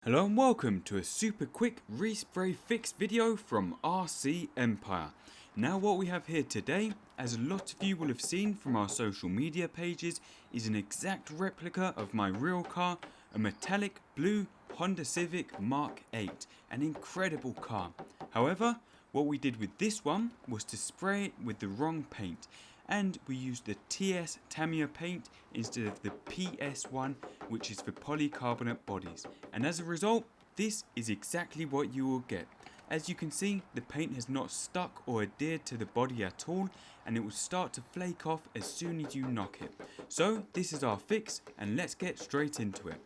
Hello and welcome to a super quick respray fix video from RC Empire. Now what we have here today, as a lot of you will have seen from our social media pages, is an exact replica of my real car, a metallic blue Honda Civic Mark 8, an incredible car. However, what we did with this one was to spray it with the wrong paint, and we used the TS Tamiya paint instead of the PS1, which is for polycarbonate bodies, and as a result this is exactly what you will get. As you can see, the paint has not stuck or adhered to the body at all, and it will start to flake off as soon as you knock it. So this is our fix, and let's get straight into it.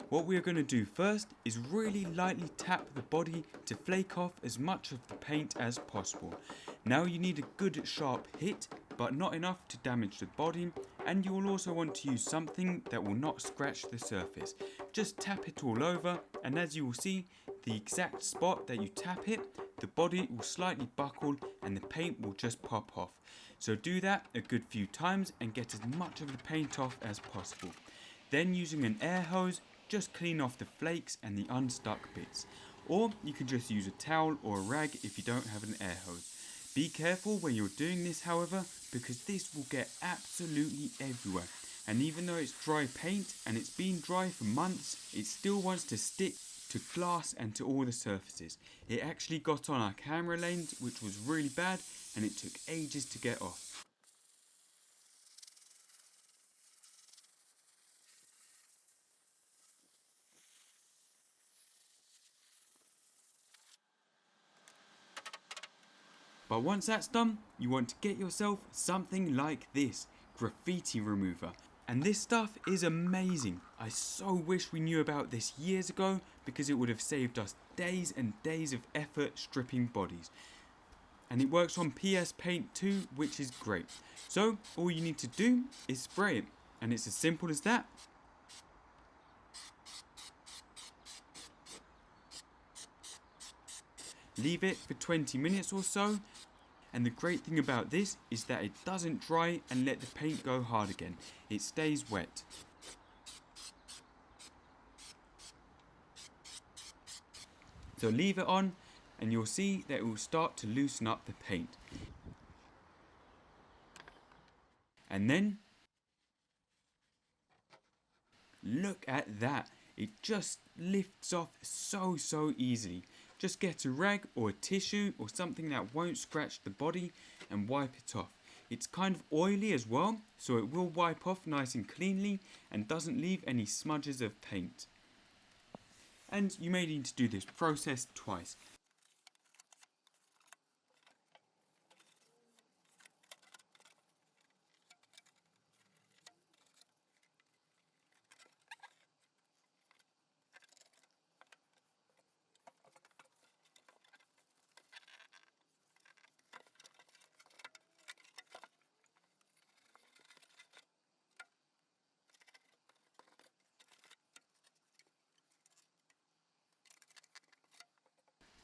What we are going to do first is really lightly tap the body to flake off as much of the paint as possible. Now you need a good sharp hit, but not enough to damage the body, and you will also want to use something that will not scratch the surface. Just tap it all over, and as you will see, the exact spot that you tap it, the body will slightly buckle and the paint will just pop off. So do that a good few times and get as much of the paint off as possible. Then using an air hose, just clean off the flakes and the unstuck bits. Or you can just use a towel or a rag if you don't have an air hose. Be careful when you're doing this, however, because this will get absolutely everywhere. And even though it's dry paint and it's been dry for months, it still wants to stick to glass and to all the surfaces. It actually got on our camera lens, which was really bad, and it took ages to get off. But once that's done, you want to get yourself something like this, graffiti remover. And this stuff is amazing. I so wish we knew about this years ago, because it would have saved us days and days of effort stripping bodies. And it works on PS Paint too, which is great. So all you need to do is spray it, and it's as simple as that. Leave it for 20 minutes or so, and the great thing about this is that it doesn't dry and let the paint go hard again. It stays wet. So leave it on and you'll see that it will start to loosen up the paint. And then, look at that. It just lifts off so easily. Just get a rag or a tissue or something that won't scratch the body and wipe it off. It's kind of oily as well, so it will wipe off nice and cleanly and doesn't leave any smudges of paint. And you may need to do this process twice.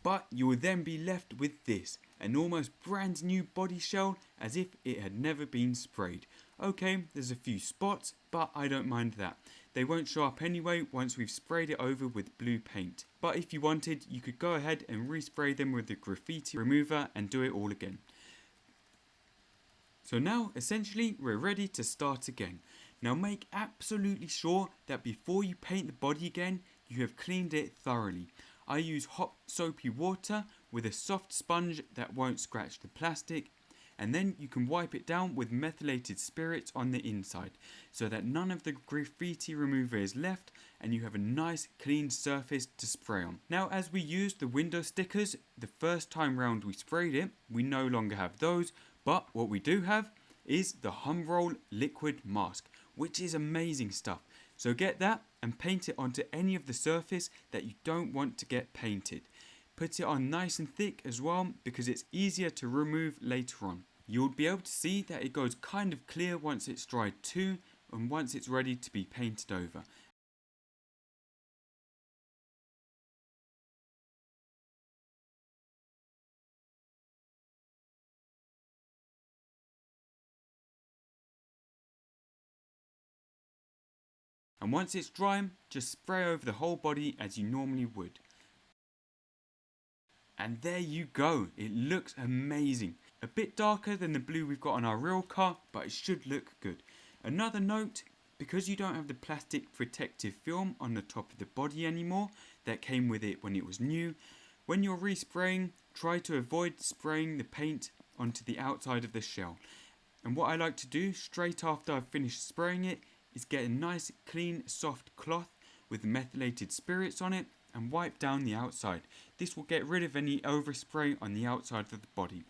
But you will then be left with this, an almost brand new body shell as if it had never been sprayed. Okay, there's a few spots, but I don't mind that. They won't show up anyway once we've sprayed it over with blue paint. But if you wanted, you could go ahead and respray them with the graffiti remover and do it all again. So now, essentially, we're ready to start again. Now make absolutely sure that before you paint the body again, you have cleaned it thoroughly. I use hot soapy water with a soft sponge that won't scratch the plastic, and then you can wipe it down with methylated spirits on the inside so that none of the graffiti remover is left and you have a nice clean surface to spray on. Now as we used the window stickers the first time round we sprayed it, we no longer have those, but what we do have is the hum roll liquid mask, which is amazing stuff. So get that and paint it onto any of the surface that you don't want to get painted. Put it on nice and thick as well because it's easier to remove later on. You'll be able to see that it goes kind of clear once it's dried too, and once it's ready to be painted over. And once it's dry, just spray over the whole body as you normally would. And there you go, it looks amazing. A bit darker than the blue we've got on our real car, but it should look good. Another note, because you don't have the plastic protective film on the top of the body anymore that came with it when it was new, when you're respraying, try to avoid spraying the paint onto the outside of the shell. And what I like to do straight after I've finished spraying it is get a nice clean soft cloth with methylated spirits on it and wipe down the outside. This will get rid of any overspray on the outside of the body.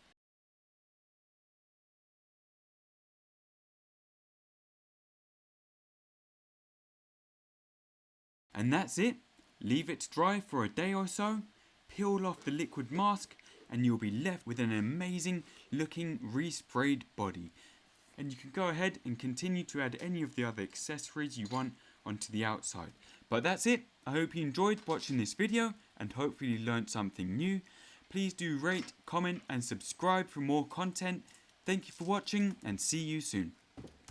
And that's it. Leave it to dry for a day or so, peel off the liquid mask, and you'll be left with an amazing looking resprayed body. And you can go ahead and continue to add any of the other accessories you want onto the outside. But that's it. I hope you enjoyed watching this video and hopefully learned something new. Please do rate, comment and subscribe for more content. Thank you for watching and see you soon.